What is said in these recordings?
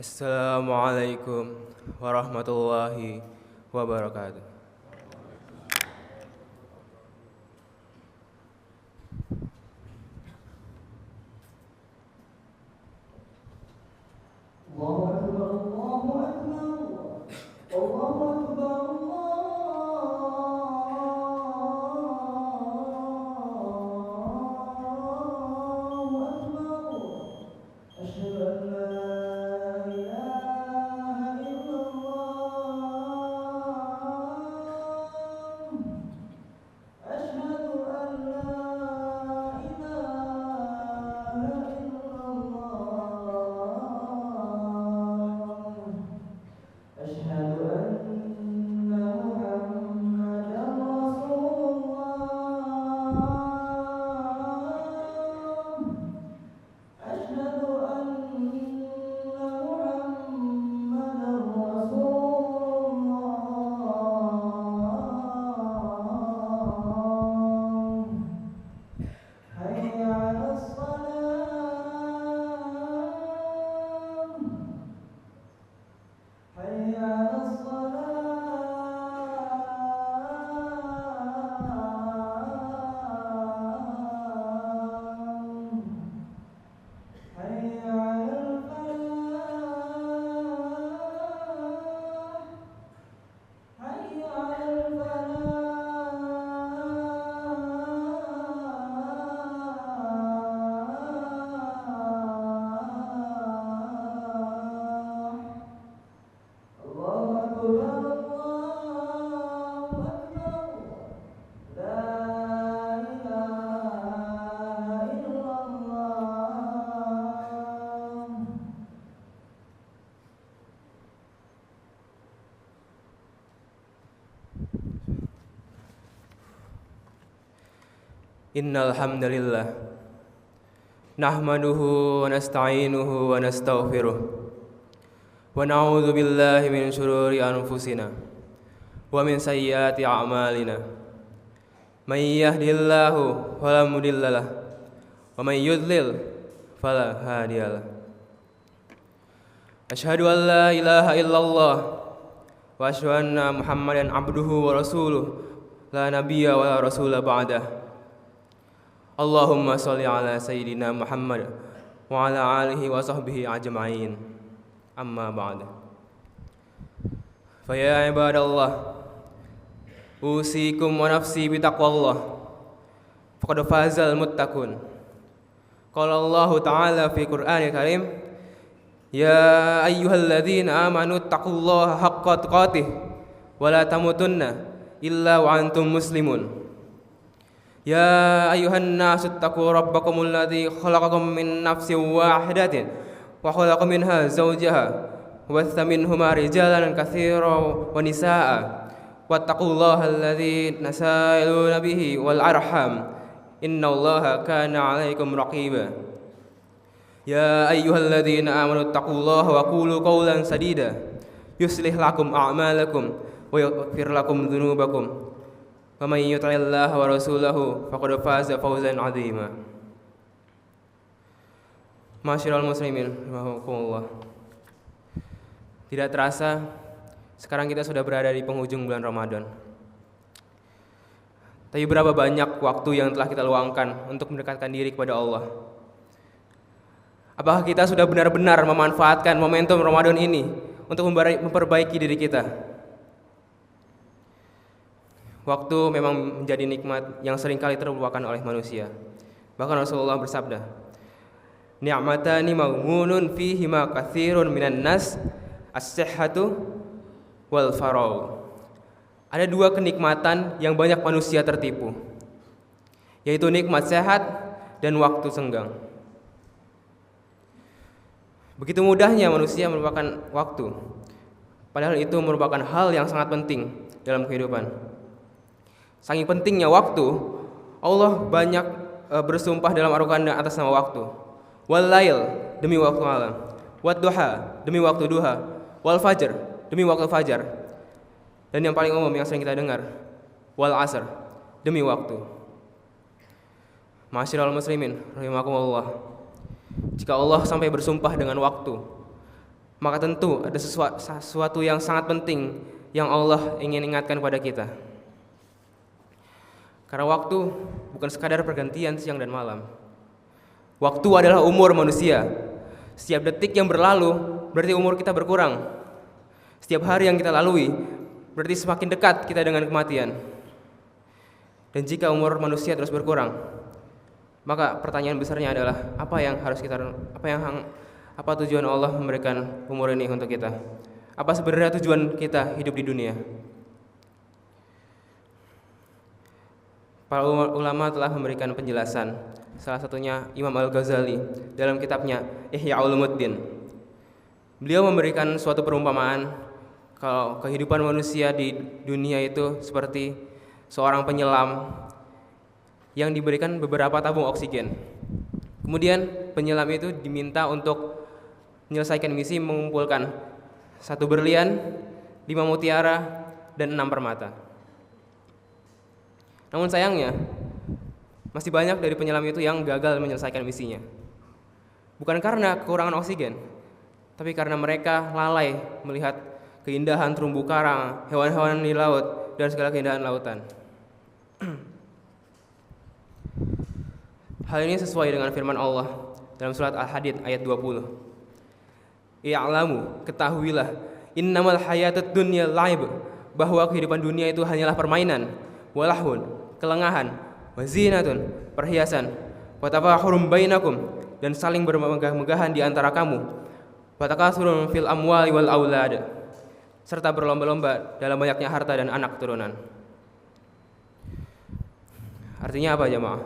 Assalamualaikum warahmatullahi wabarakatuh. Innal hamdalillah nahmaduhu wa nasta'inuhu wa nastaghfiruh wa na'udzu billahi min shururi anfusina wa min sayyiati a'malina. May yahdihillahu fala mudhillalah wa may yudlil fala hadiyalah. Asyhadu an la ilaha illallah wa asyhadu anna Muhammadan abduhu wa rasuluh la nabiyya wa la rasula ba'dah. Allahumma sholli ala sayyidina Muhammad wa ala alihi wa sahbihi ajma'in. Amma ba'd. Fa ya ibadallah, usikum wa nafsi bi taqwallah. Faqad fazal muttaqun. Qala Allah Ta'ala fi Qur'anil Karim, ya ayyuhalladzina amanu taqullaha haqqa tuqatih wa la tamutunna illa wa antum muslimun. Ya ayuhan nasu taqu rabbakumul ladzi khalaqakum min nafsin wahidatin wa khalaqa minha zawjaha wa batha minhuma rijalan katsiran wa nisaa'a wattaqullaha alladzi tasaaluna bihi wal arham innallaha kana 'alaikum raqiba. Ya ayyuhalladzina amanu taqullaha wa qulu qawlan sadida yuslih lakum a'malakum wa yaghfir lakum dzunubakum. Wa may yuti'illaha wa rasulahu faqad faza fawzan 'azima. Masyiral muslimin rahimakumullah. Tidak terasa sekarang kita sudah berada di penghujung bulan Ramadan. Tapi berapa banyak waktu yang telah kita luangkan untuk mendekatkan diri kepada Allah? Apakah kita sudah benar-benar memanfaatkan momentum Ramadan ini untuk memperbaiki diri kita? Waktu memang menjadi nikmat yang seringkali terlupakan oleh manusia. Bahkan Rasulullah bersabda, ni'matani maghmunun fihima katsirun minan nas, as-sihhatu wal faragh. Ada dua kenikmatan yang banyak manusia tertipu, yaitu nikmat sehat dan waktu senggang. Begitu mudahnya manusia melupakan waktu, padahal itu merupakan hal yang sangat penting dalam kehidupan. Saking pentingnya waktu, Allah banyak bersumpah dalam Al-Qur'an atas nama waktu. Wal lail, demi waktu malam. Wad duha, demi waktu duha. Wal fajr, demi waktu fajar. Dan yang paling umum yang sering kita dengar, wal asr, demi waktu. Masyiral muslimin rahimakumullah. Jika Allah sampai bersumpah dengan waktu, maka tentu ada sesuatu yang sangat penting yang Allah ingin ingatkan kepada kita. Karena waktu bukan sekadar pergantian siang dan malam. Waktu adalah umur manusia. Setiap detik yang berlalu berarti umur kita berkurang. Setiap hari yang kita lalui berarti semakin dekat kita dengan kematian. Dan jika umur manusia terus berkurang, maka pertanyaan besarnya adalah apa tujuan Allah memberikan umur ini untuk kita? Apa sebenarnya tujuan kita hidup di dunia? Para ulama telah memberikan penjelasan. Salah satunya Imam Al-Ghazali dalam kitabnya Ihya Ulumuddin. Beliau memberikan suatu perumpamaan kalau kehidupan manusia di dunia itu seperti seorang penyelam yang diberikan beberapa tabung oksigen. Kemudian penyelam itu diminta untuk menyelesaikan misi mengumpulkan 1 berlian, 5 mutiara, dan 6 permata. Namun sayangnya, masih banyak dari penyelam itu yang gagal menyelesaikan misinya. Bukan karena kekurangan oksigen, tapi karena mereka lalai melihat keindahan terumbu karang, hewan-hewan di laut, dan segala keindahan lautan. Hal ini sesuai dengan firman Allah dalam surat Al-Hadid ayat 20. I'lamu, ketahuilah, innamal hayatud dunya laib, bahwa kehidupan dunia itu hanyalah permainan, walahun, kelengahan, wazinatun, perhiasan, watafahurum bainakum, dan saling bermegah-megahan di antara kamu, watakasurun fil amwali wal aulad, serta berlomba-lomba dalam banyaknya harta dan anak keturunan. Artinya apa jemaah?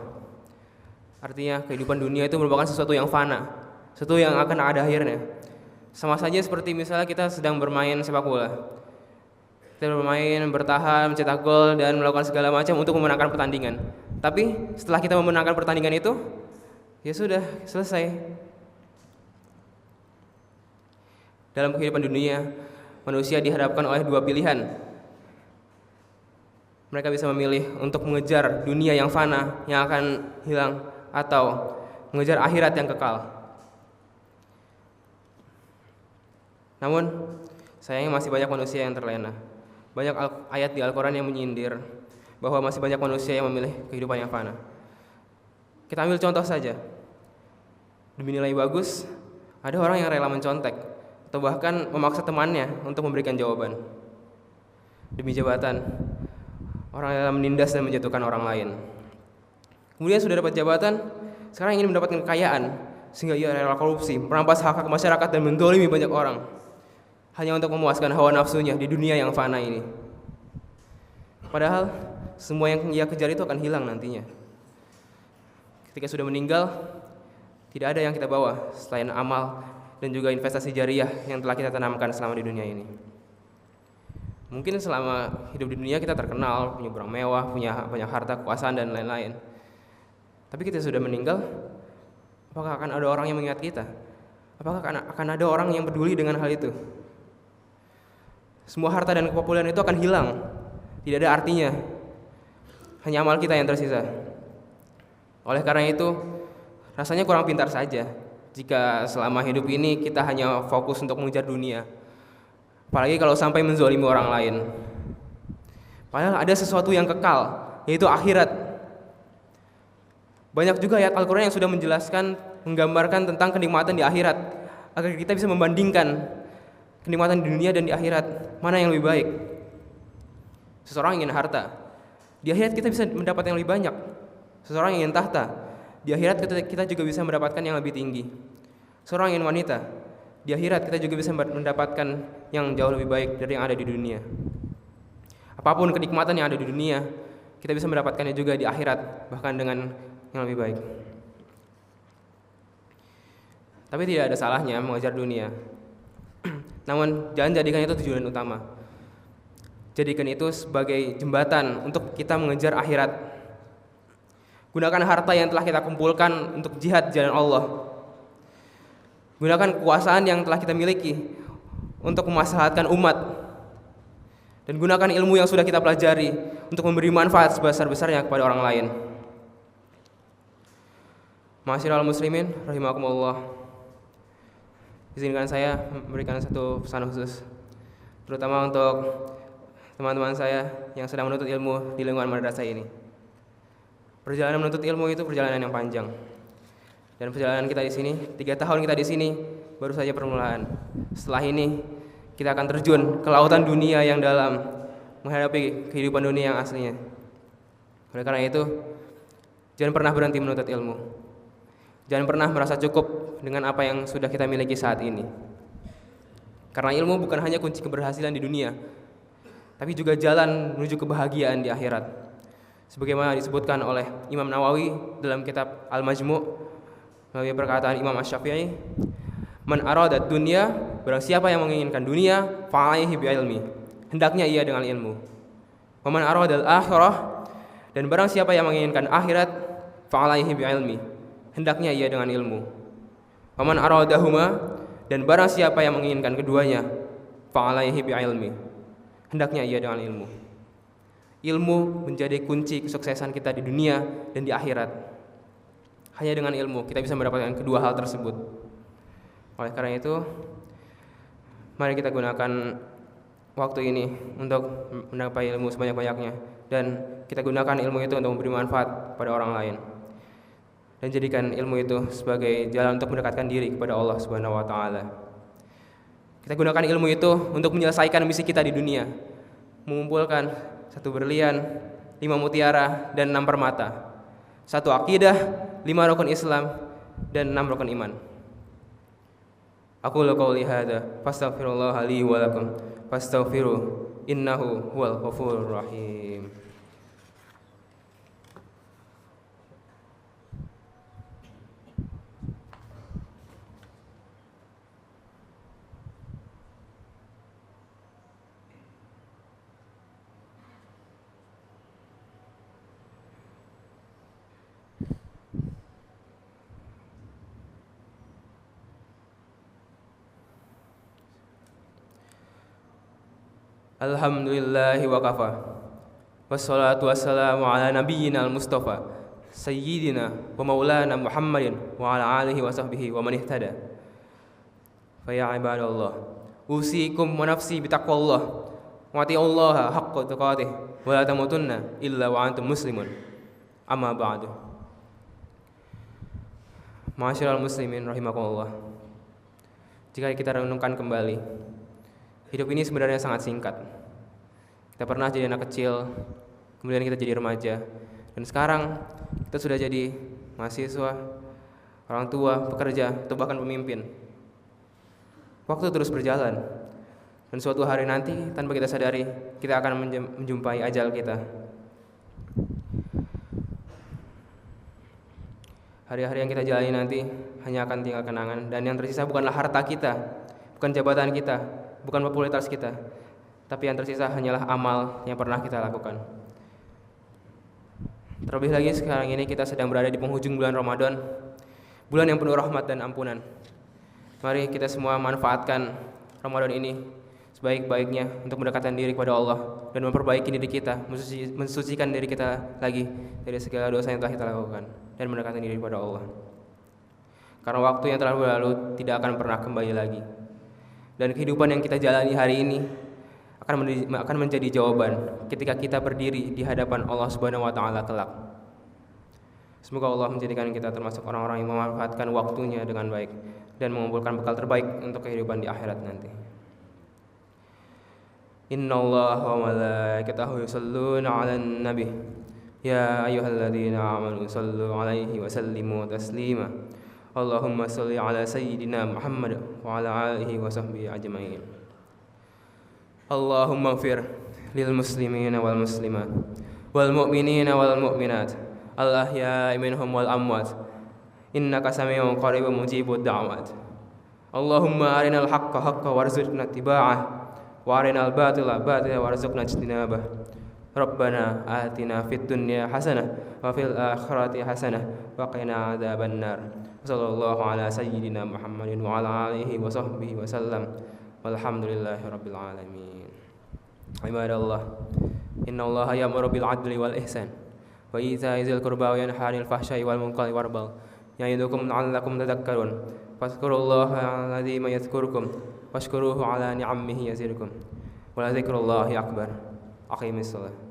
Artinya kehidupan dunia itu merupakan sesuatu yang fana, sesuatu yang akan ada akhirnya. Sama saja seperti misalnya kita sedang bermain sepak bola. Kita bermain, bertahan, mencetak gol, dan melakukan segala macam untuk memenangkan pertandingan. Tapi setelah kita memenangkan pertandingan itu, ya sudah, selesai. Dalam kehidupan dunia, manusia dihadapkan oleh 2 pilihan. Mereka bisa memilih untuk mengejar dunia yang fana, yang akan hilang, atau mengejar akhirat yang kekal. Namun, sayangnya masih banyak manusia yang terlena. Banyak ayat di Al-Quran yang menyindir bahwa masih banyak manusia yang memilih kehidupan yang fana. Kita ambil contoh saja. Demi nilai bagus, ada orang yang rela mencontek atau bahkan memaksa temannya untuk memberikan jawaban. Demi jabatan, orang rela menindas dan menjatuhkan orang lain. Kemudian sudah dapat jabatan, sekarang ingin mendapatkan kekayaan, sehingga ia rela korupsi, merampas hak masyarakat dan mendolimi banyak orang, hanya untuk memuaskan hawa nafsunya di dunia yang fana ini. Padahal semua yang ia kejar itu akan hilang nantinya. Ketika sudah meninggal, tidak ada yang kita bawa selain amal dan juga investasi jariah yang telah kita tanamkan selama di dunia ini. Mungkin selama hidup di dunia kita terkenal, punya barang mewah, punya banyak harta, kekuasaan, dan lain-lain. Tapi kita sudah meninggal, apakah akan ada orang yang mengingat kita? Apakah akan ada orang yang peduli dengan hal itu? Semua harta dan kepopuleran itu akan hilang, tidak ada artinya. Hanya amal kita yang tersisa. Oleh karena itu, rasanya kurang pintar saja jika selama hidup ini kita hanya fokus untuk mengejar dunia. Apalagi kalau sampai menzalimi orang lain. Padahal ada sesuatu yang kekal, yaitu akhirat. Banyak juga ayat Al-Quran yang sudah menjelaskan, menggambarkan tentang kenikmatan di akhirat, agar kita bisa membandingkan kenikmatan di dunia dan di akhirat, mana yang lebih baik. Seseorang ingin harta, di akhirat kita bisa mendapatkan yang lebih banyak. Seseorang ingin tahta, di akhirat kita juga bisa mendapatkan yang lebih tinggi. Seseorang ingin wanita, di akhirat kita juga bisa mendapatkan yang jauh lebih baik dari yang ada di dunia. Apapun kenikmatan yang ada di dunia, kita bisa mendapatkannya juga di akhirat, bahkan dengan yang lebih baik. Tapi tidak ada salahnya mengejar dunia. Namun jangan jadikan itu tujuan utama. Jadikan itu sebagai jembatan untuk kita mengejar akhirat. Gunakan harta yang telah kita kumpulkan untuk jihad jalan Allah. Gunakan kekuasaan yang telah kita miliki untuk memaslahatkan umat. Dan gunakan ilmu yang sudah kita pelajari untuk memberi manfaat sebesar-besarnya kepada orang lain. Ma'asyiral muslimin rahimakumullah. izinkan saya memberikan satu pesan khusus, terutama untuk teman-teman saya yang sedang menuntut ilmu di lingkungan madrasah ini. Perjalanan menuntut ilmu itu perjalanan yang panjang, dan perjalanan kita di sini 3 tahun kita di sini baru saja permulaan. Setelah ini kita akan terjun ke lautan dunia yang dalam, menghadapi kehidupan dunia yang aslinya. Oleh karena itu, jangan pernah berhenti menuntut ilmu. Jangan pernah merasa cukup dengan apa yang sudah kita miliki saat ini. Karena ilmu bukan hanya kunci keberhasilan di dunia, tapi juga jalan menuju kebahagiaan di akhirat. Sebagaimana disebutkan oleh Imam Nawawi dalam kitab Al-Majmu' melalui perkataan Imam Asy-Syafi'i, "Man arada dunya, barang siapa yang menginginkan dunia, fa'alaihi bi'ilmi." Hendaknya ia dengan ilmu. "Wa man arada al-akhirah," dan barang siapa yang menginginkan akhirat, fa'alaihi bi'ilmi. Hendaknya ia dengan ilmu. "Wa man aradahuma," dan barang siapa yang menginginkan keduanya, fa'alaihi bi'ilmi. Hendaknya ia dengan ilmu. Ilmu menjadi kunci kesuksesan kita di dunia dan di akhirat. Hanya dengan ilmu kita bisa mendapatkan kedua hal tersebut. Oleh karena itu, mari kita gunakan waktu ini untuk mendapat ilmu sebanyak-banyaknya, dan kita gunakan ilmu itu untuk memberi manfaat pada orang lain. Dan jadikan ilmu itu sebagai jalan untuk mendekatkan diri kepada Allah Subhanahu wa taala. Kita gunakan ilmu itu untuk menyelesaikan misi kita di dunia, mengumpulkan 1 berlian, 5 mutiara, dan 6 permata, 1 akidah, 5 rukun Islam, dan 6 rukun iman. Aqulu qouli hadza fastaghfirullaha li wa lakum fastaghfiruhu innahu huwal ghafurur rahim. Alhamdulillahi wa kafa. Wassalatu wassalamu ala nabiyyina al-mustafa sayyidina wa maulana Muhammadin wa ala alihi wa sahbihi wa man ihtada. Fa ya ibadallah, usikum wa nafsi bitaqwallah wa atiullaha haqqa tuqatih wa la tamutunna illa wa antum muslimun. Amma ba'du. Ma'asyiral muslimin rahimakumullah. Jika kita renungkan kembali, hidup ini sebenarnya sangat singkat. Kita pernah jadi anak kecil, kemudian kita jadi remaja, dan sekarang kita sudah jadi mahasiswa, orang tua, pekerja, atau bahkan pemimpin. Waktu terus berjalan, dan suatu hari nanti tanpa kita sadari, kita akan menjumpai ajal kita. Hari-hari yang kita jalani nanti hanya akan tinggal kenangan, dan yang tersisa bukanlah harta kita, bukan jabatan kita, bukan popularitas kita, tapi yang tersisa hanyalah amal yang pernah kita lakukan. Terlebih lagi sekarang ini kita sedang berada di penghujung bulan Ramadan, bulan yang penuh rahmat dan ampunan. Mari kita semua manfaatkan Ramadan ini sebaik-baiknya untuk mendekatkan diri kepada Allah dan memperbaiki diri kita, mensucikan diri kita lagi dari segala dosa yang telah kita lakukan, dan mendekatkan diri kepada Allah. Karena waktu yang telah berlalu tidak akan pernah kembali lagi. Dan kehidupan yang kita jalani hari ini akan menjadi jawaban ketika kita berdiri di hadapan Allah Subhanahu wa taala kelak. Semoga Allah menjadikan kita termasuk orang-orang yang memanfaatkan waktunya dengan baik dan mengumpulkan bekal terbaik untuk kehidupan di akhirat nanti. Innallaha wa malaikatahu yusholluna 'alan nabi. Ya ayyuhalladzina amanu shallu 'alaihi wa sallimu taslima. Allahumma shalli 'ala sayyidina Muhammad wa 'ala alihi wa sahbihi ajma'in. Allahumma ighfir lil muslimina wal muslimat wal mu'minina wal mu'minat al ahya'i minhum wal amwat innaka samii'un qaribun mujibud da'wat. Allahumma arinal haqqa haqqan warzuqna ittiba'ah wa arinal batila batila warzuqna ijtinabah. Rabbana atina fid dunya hasanah wa fil akhirati hasanah wa qina adzabannar. Sallallahu ala sayyidina Muhammadin wa ala alihi wa sahbihi wa sallam. Walhamdulillahi rabbil alamin. Ibadallah, innallaha ya'muru bil 'adli wal ihsan wa ita'i dzil qurba wa yanha 'anil fahsya'i wal munkari wal baghi يعظكم لعلكم تذكرون فاذكروا الله العظيم يذكركم واشكروه على نعمه يزدكم ولذكر الله أكبر أقيموا الصلاة